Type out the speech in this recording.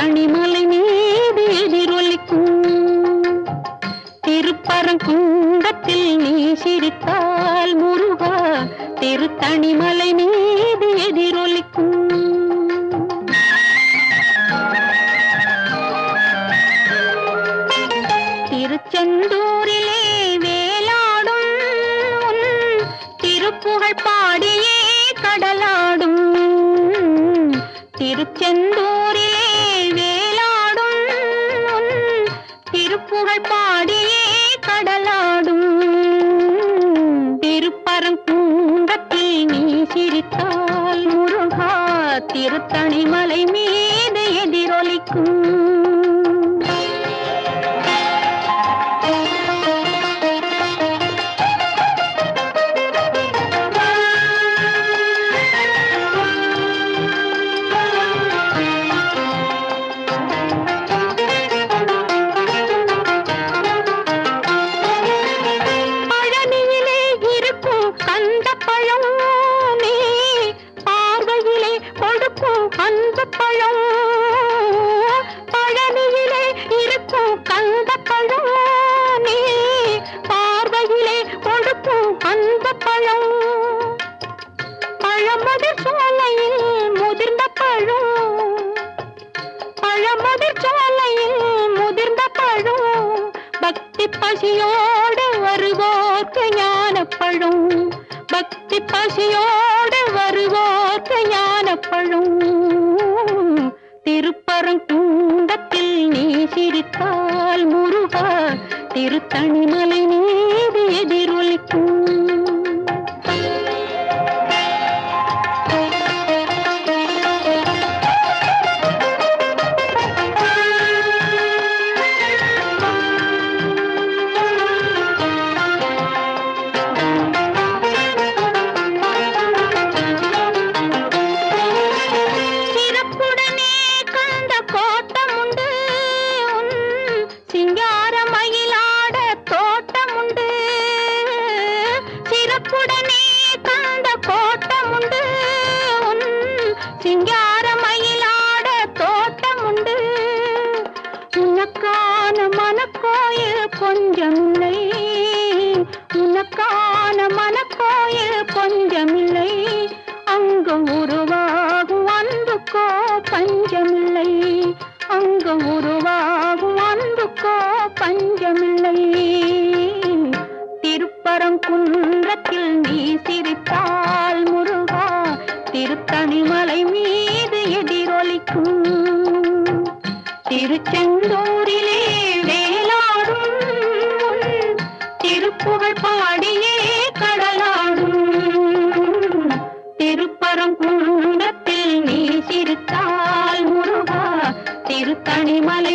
திருத்தணிமலை மீது எதிரொலிக்கும். திருப்பரங்குன்றத்தில் நீ சிரித்தால் முருகா திருத்தணிமலை மீது எதிரொலிக்கும். திருச்செந்தூரிலே வேலாடும் திருப்புகழ் பாடியே கடலாடும். திருச்செந்தூரிலே வேலாடும் திருப்புகழ் பாடியே கடலாடும். திருப்பரங்குன்றத்தில் நீ சிரித்தால் முருகா திருத்தணிமலை மீது எதிரொலிக்கும். பழனியிலே இருக்கும் கந்தப்பழம் நீ பார்வையிலே கொடுக்கும் அந்த பழம். பழமுதிர் சோலையில் முதிர்ந்த பழம். பழமுதிர் சோலையில் முதிர்ந்த பழம். பக்தி பசியோடு வருவோர்க்கு ஞானப்பழம். பக்தி பசியோடு வருவோர்க்கு ஞானப்பழம். திருப்பரங்குன்றத்தில் நீ சிரித்தால் முருகா திருத்தணிமலை மீது எதிரொலிக்கும். சிங்காரமயிலாட தோட்டமுண்டு. சிறப்புடனே கந்த கோட்டமுண்டு. சிங்காரமயிலாட தோட்டமுண்டு. உனக்கான மனக்கோயில் கொஞ்சமில்லை. உனக்கான மனக்கோயில் கொஞ்சமில்லை. அங்கு உருவாகும் அன்புக்கோ பஞ்சமில்லை. அங்கு உருவாகும் அன்புக்கோ பஞ்சமில்லை. திருப்பரங்குன்றத்தில் நீ சிரித்தால் முருகா திருத்தணிமலை மீது எதிரொலிக்கும். திருச்செந்தூரிலே வேலாடும் திருப்புகழ் பாடியே கடலாடும். திருப்பரங்குன்றத்தில் நீ சிரித்தால் முருகா திருத்தணிமலை